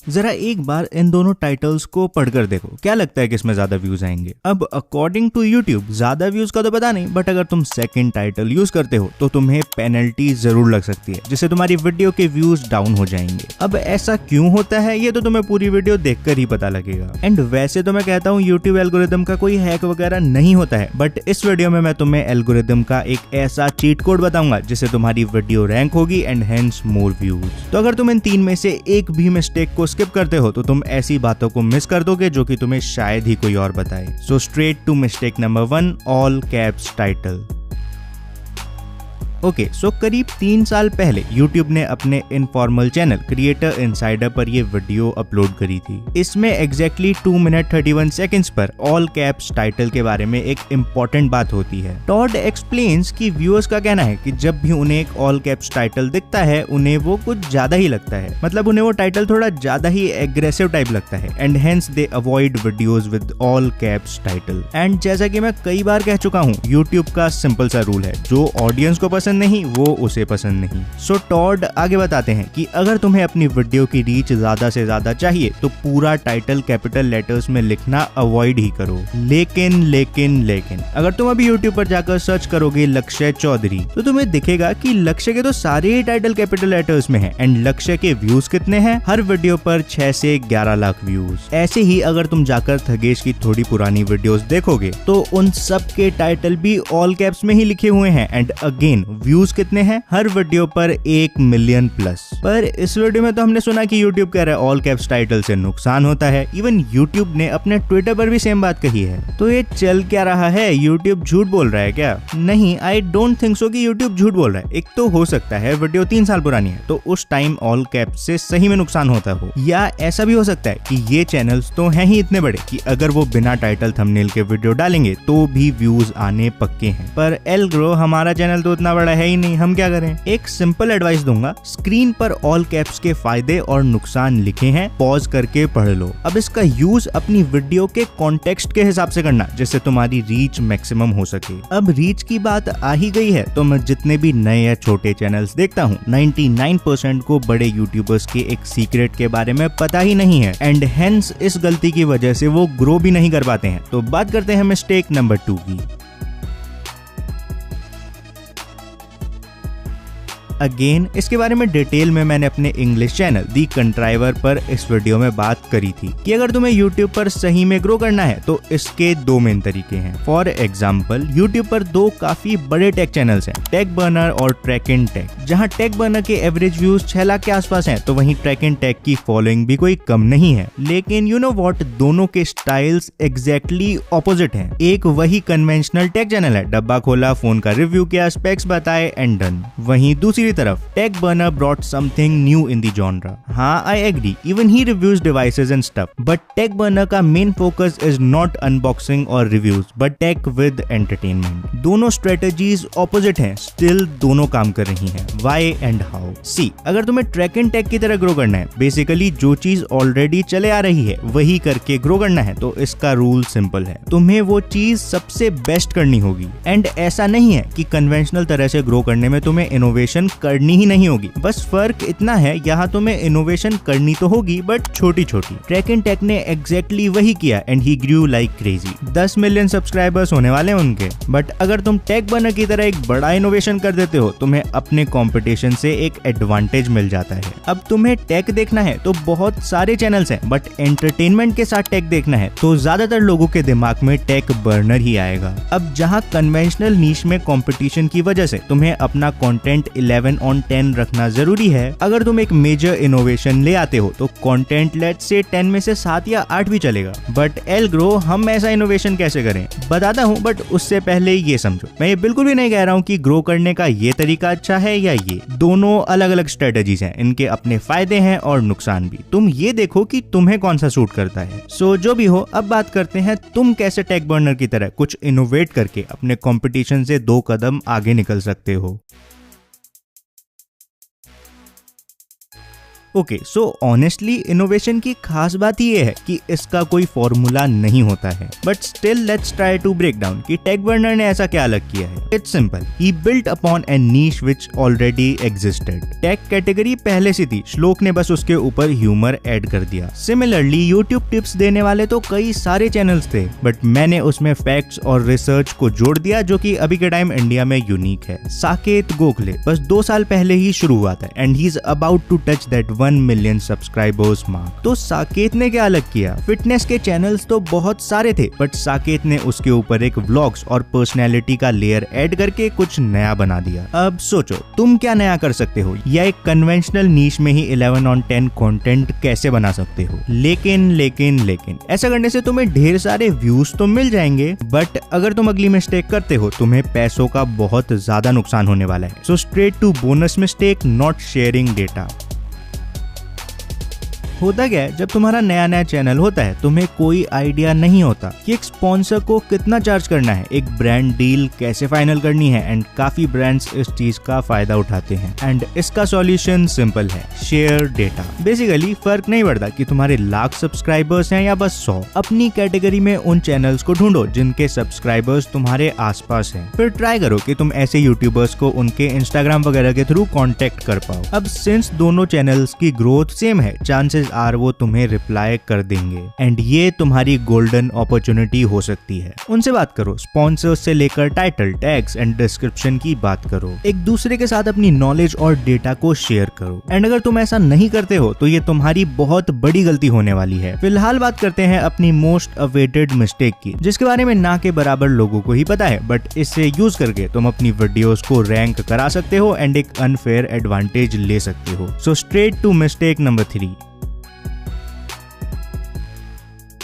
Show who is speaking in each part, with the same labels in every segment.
Speaker 1: जरा एक बार इन दोनों टाइटल्स को पढ़कर देखो, क्या लगता है किसमें ज्यादा व्यूज आएंगे। अब अकॉर्डिंग टू यूट्यूब ज्यादा व्यूज का तो पता नहीं, बट अगर तुम सेकंड टाइटल यूज करते हो तो तुम्हें पेनल्टी जरूर लग सकती है, जिससे तुम्हारी वीडियो के व्यूज डाउन हो जाएंगे। अब ऐसा क्यों होता है ये तो तुम्हें पूरी वीडियो देखकर ही पता लगेगा। एंड वैसे तो मैं कहता हूँ यूट्यूब एल्गोरिदम का कोई हैक वगैरह नहीं होता है, बट इस वीडियो में मैं तुम्हें एल्गोरिदम का एक ऐसा चीट कोड बताऊंगा जिससे तुम्हारी वीडियो रैंक होगी एंड हेंस मोर व्यूज। तो अगर तुम इन तीन में से एक भी मिस्टेक को स्किप करते हो तो तुम ऐसी बातों को मिस कर दोगे जो कि तुम्हें शायद ही कोई और बताए। So straight to mistake number 1, all caps title. Okay, so करीब 3 साल पहले YouTube ने अपने इनफॉर्मल चैनल क्रिएटर इनसाइडर पर ये वीडियो अपलोड करी थी। इसमें एग्जैक्टली 2 मिनट 31 सेकंड्स पर ऑल कैप्स टाइटल के बारे में एक इम्पोर्टेंट बात होती है। टॉड एक्सप्लेन्स कि व्यूअर्स का कहना है कि जब भी उन्हें एक ऑल कैप्स टाइटल दिखता है उन्हें वो कुछ ज्यादा ही लगता है, मतलब उन्हें वो टाइटल थोड़ा ज्यादा ही एग्रेसिव टाइप लगता है and hence they avoid videos with all caps title. And जैसा कि मैं कई बार कह चुका हूँ, YouTube का सिंपल सा रूल है, जो ऑडियंस को पसंद नहीं वो उसे पसंद नहीं। सो टॉड आगे बताते हैं कि अगर तुम्हें अपनी वीडियो की रीच ज्यादा से ज्यादा चाहिए तो पूरा टाइटल कैपिटल लेटर्स में लिखना अवॉइड ही करो। लेकिन लेकिन लेकिन अगर तुम अभी यूट्यूब पर जाकर सर्च करोगे लक्ष्य चौधरी तो तुम्हें दिखेगा कि लक्ष्य के तो सारे ही टाइटल कैपिटल लेटर्स में हैं एंड लक्ष्य के व्यूज कितने हैं, हर वीडियो पर 6 से 11 लाख व्यूज। ऐसे ही अगर तुम जाकर थगेश की थोड़ी पुरानी वीडियोस देखोगे तो उन सब के टाइटल भी ऑल कैप्स में ही लिखे हुए हैं एंड अगेन व्यूज कितने हैं, हर वीडियो पर 1 मिलियन प्लस। पर इस वीडियो में तो हमने सुना कि YouTube कह रहा है ऑल कैप्स टाइटल से नुकसान होता है। इवन YouTube ने अपने ट्विटर पर भी सेम बात कही है। तो ये चल क्या रहा है, YouTube झूठ बोल रहा है क्या? नहीं, आई डोंट थिंक सो कि YouTube झूठ बोल रहा है। एक तो हो सकता है वीडियो 3 साल पुरानी है तो उस टाइम ऑल कैप्स से सही में नुकसान होता हो, या ऐसा भी हो सकता है कि ये चैनल्स तो हैं ही इतने बड़े कि अगर वो बिना टाइटल थंबनेल के वीडियो डालेंगे तो भी व्यूज आने पक्के हैं। पर एल्ग्रो हमारा चैनल तो इतना बड़ा है ही नहीं, हम क्या करें? एक सिंपल एडवाइस दूंगा, स्क्रीन पर ऑल कैप्स के फायदे और नुकसान लिखे हैं, पॉज करके पढ़ लो। अब इसका यूज अपनी वीडियो के कॉन्टेक्स्ट के हिसाब से करना जिससे तुम्हारी रीच मैक्सिमम हो सके। अब रीच की बात आ ही गई है तो मैं जितने भी नए या छोटे चैनल्स देखता हूँ 99% को बड़े यूट्यूबर्स के एक सीक्रेट के बारे में पता ही नहीं है एंड हेंस इस गलती की वजह से वो ग्रो भी नहीं कर पाते हैं। तो बात करते हैं मिस्टेक नंबर 2 की। अगेन इसके बारे में डिटेल में मैंने अपने इंग्लिश चैनल दी कंट्राइवर पर इस वीडियो में बात करी थी कि अगर तुम्हें YouTube पर सही में ग्रो करना है तो इसके 2 मेन तरीके हैं। फॉर एग्जाम्पल YouTube पर 2 काफी बड़े टेक चैनल्स हैं, टेक बर्नर और ट्रैक इन टेक। जहां टेक बर्नर के एवरेज व्यूज 6 लाख के आसपास हैं तो वहीं ट्रैक इन टेक की फॉलोइंग भी कोई कम नहीं है। लेकिन यू नो व्हाट, दोनों के स्टाइल्स एग्जैक्टली ऑपोजिट हैं। एक वही कन्वेंशनल टेक चैनल है, डब्बा खोला, फोन का रिव्यू किया, स्पेक्स बताए एंड डन। वहीं दूसरी तरफ tech burner brought something new in the genre. हाँ, I agree, even he reviews devices and stuff, but tech burner का main focus is not unboxing और reviews but tech with entertainment. दोनों strategies opposite हैं, still दोनों काम कर रही हैं। Why and how? सी, अगर तुम्हें ट्रैक एंड टेक की तरह ग्रो करना है, बेसिकली जो चीज ऑलरेडी चले आ रही है वही करके ग्रो करना है, तो इसका रूल सिंपल है, तुम्हें वो चीज सबसे बेस्ट करनी होगी। एंड ऐसा नहीं है कि कन्वेंशनल तरह से ग्रो करने में तुम्हें इनोवेशन करनी ही नहीं होगी, बस फर्क इतना है यहाँ तुम्हें इनोवेशन करनी तो होगी बट छोटी छोटी। ट्रैक एंड टेक ने एग्जैक्टली वही किया and he grew like crazy. 10 million subscribers होने वाले हैं उनके। बट अगर तुम टेक बर्नर की तरह एक बड़ा इनोवेशन कर देते हो तुम्हें अपने कंपटीशन से एक एडवांटेज मिल जाता है। अब तुम्हें टेक देखना है तो बहुत सारे चैनल्स हैं, बट एंटरटेनमेंट के साथ टेक देखना है तो ज्यादातर लोगों के दिमाग में टेक बर्नर ही आएगा। अब जहाँ कन्वेंशनल नीश में कंपटीशन की वजह से तुम्हें अपना कंटेंट 11 on 10 रखना जरूरी है, अगर तुम एक मेजर इनोवेशन ले आते हो तो कंटेंट लेट से 10 में से 7 या 8 भी चलेगा। बट एल्ग्रो हम ऐसा इनोवेशन कैसे करें बताता हूँ, बट उससे पहले ये समझो, मैं ये बिल्कुल भी नहीं कह रहा हूँ कि ग्रो करने का ये तरीका अच्छा है या ये, दोनों अलग अलग स्ट्रेटेजीज हैं, इनके अपने फायदे हैं और नुकसान भी। तुम ये देखो कि तुम्हें कौन सा सूट करता है। सो जो भी हो, अब बात करते हैं तुम कैसे टेक बर्नर की तरह कुछ इनोवेट करके अपने कंपटीशन से 2 कदम आगे निकल सकते हो। ओके, सो ऑनेस्टली इनोवेशन की खास बात ये है कि इसका कोई फॉर्मूला नहीं होता है, but still let's try to break down कि टेक बर्नर ने ऐसा क्या अलग किया है। It's simple, he built upon a niche which already existed. Tech category पहले से थी, श्लोक ने बस उसके ऊपर ह्यूमर ऐड कर दिया। सिमिलरली यूट्यूब टिप्स देने वाले तो कई सारे चैनल्स थे, बट मैंने उसमें फैक्ट्स और रिसर्च को जोड़ दिया जो कि अभी के टाइम इंडिया में यूनिक है। साकेत गोखले बस 2 साल पहले ही शुरू हुआ था and he is about to touch that 1 million subscribers mark. तो साकेत ने क्या अलग किया? फिटनेस के चैनल्स तो बहुत सारे थे, बट साकेत ने उसके ऊपर एक व्लॉग्स और पर्सनैलिटी का लेयर ऐड करके कुछ नया बना दिया। अब सोचो तुम क्या नया कर सकते हो, या एक कन्वेंशनल नीश में ही 11 on 10 कंटेंट कैसे बना सकते हो। लेकिन लेकिन लेकिन ऐसा करने से तुम्हें ढेर सारे व्यूज तो मिल जाएंगे, बट अगर तुम अगली मिस्टेक करते हो तुम्हें पैसों का बहुत ज्यादा नुकसान होने वाला है। So straight to bonus mistake, not sharing data. होता क्या है, जब तुम्हारा नया नया चैनल होता है तुम्हें कोई आइडिया नहीं होता कि एक स्पॉन्सर को कितना चार्ज करना है, एक ब्रांड डील कैसे फाइनल करनी है, एंड काफी ब्रांड्स इस चीज का फायदा उठाते हैं। एंड इसका सॉल्यूशन सिंपल है, शेयर डेटा। बेसिकली फर्क नहीं पड़ता कि तुम्हारे लाख सब्सक्राइबर्स हैं या बस 100। अपनी कैटेगरी में उन चैनल्स को ढूंढो जिनके सब्सक्राइबर्स तुम्हारे आसपास हैं, फिर ट्राई करो कि तुम ऐसे यूट्यूबर्स को उनके इंस्टाग्राम वगैरह के थ्रू कॉन्टेक्ट कर पाओ। अब सिंस दोनों चैनल्स की ग्रोथ सेम है, चांसेस आर वो तुम्हें रिप्लाई कर देंगे एंड ये तुम्हारी गोल्डन अपॉर्चुनिटी हो सकती है। उनसे बात करो, स्पॉन्सर्स से लेकर टाइटल, टैग्स एंड डिस्क्रिप्शन की बात करो। एक दूसरे के साथ अपनी नॉलेज और डेटा को शेयर करो। एंड अगर तुम ऐसा नहीं करते हो तो ये तुम्हारी बहुत बड़ी गलती होने वाली है। फिलहाल बात करते हैं अपनी मोस्ट अवेटेड मिस्टेक की, जिसके बारे में ना के बराबर लोगों को ही पता है, बट इससे यूज करके तुम अपनी वीडियोस को रैंक करा सकते हो एंड एक अनफेयर एडवांटेज ले सकते हो। So straight to mistake number 3।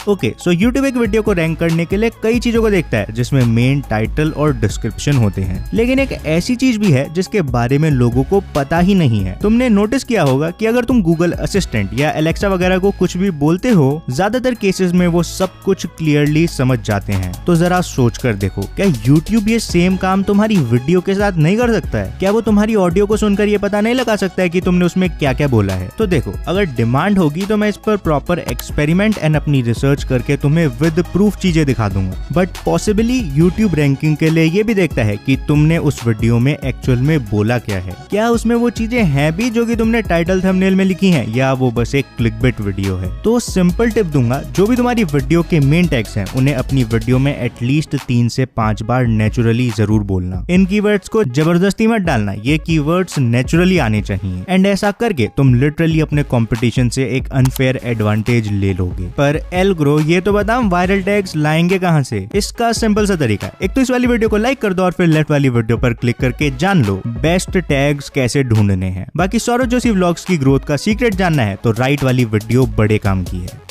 Speaker 1: Okay, so YouTube एक वीडियो को रैंक करने के लिए कई चीजों को देखता है, जिसमें मेन, टाइटल और डिस्क्रिप्शन होते हैं। लेकिन एक ऐसी चीज भी है जिसके बारे में लोगों को पता ही नहीं है। तुमने नोटिस किया होगा कि अगर तुम गूगल असिस्टेंट या एलेक्सा वगैरह को कुछ भी बोलते हो, ज्यादातर केसेस में वो सब कुछ क्लियरली समझ जाते हैं। तो जरा सोच कर देखो, क्या YouTube ये सेम काम तुम्हारी वीडियो के साथ नहीं कर सकता है? क्या वो तुम्हारी ऑडियो को सुनकर ये पता नहीं लगा सकता है कि तुमने उसमें क्या क्या बोला है? तो देखो, अगर डिमांड होगी तो मैं इस पर प्रॉपर एक्सपेरिमेंट एंड अपनी रिसर्च करके तुम्हें विद प्रूफ चीजें दिखा दूंगा। बट पॉसिबली YouTube रैंकिंग के लिए ये भी देखता है कि तुमने उस वीडियो में एक्चुअल में बोला क्या है। क्या उसमें वो चीजें हैं भी जो कि तुमने टाइटल थंबनेल में लिखी हैं, या वो बस एक क्लिकबेट वीडियो है? तो सिंपल टिप दूंगा, जो भी तुम्हारी वीडियो के मेन टैग्स हैं उन्हें अपनी वीडियो में एटलीस्ट 3 से 5 बार नेचुरली जरूर बोलना। इन कीवर्ड्स को जबरदस्ती मत डालना, ये कीवर्ड्स नेचुरली आने चाहिए। एंड ऐसा करके तुम लिटरली अपने कंपटीशन से एक अनफेयर एडवांटेज ले लोगे। पर एल्ग्रो, ये तो बता, वायरल टैग्स लाएंगे कहां से? इसका सिंपल सा तरीका है, एक तो इस वाली वीडियो को लाइक कर दो और फिर लेफ्ट वाली वीडियो पर क्लिक करके जान लो बेस्ट टैग्स कैसे ढूंढने हैं। बाकी सौरभ जोशी व्लॉग्स की ग्रोथ का सीक्रेट जानना है तो राइट वाली वीडियो बड़े काम की है।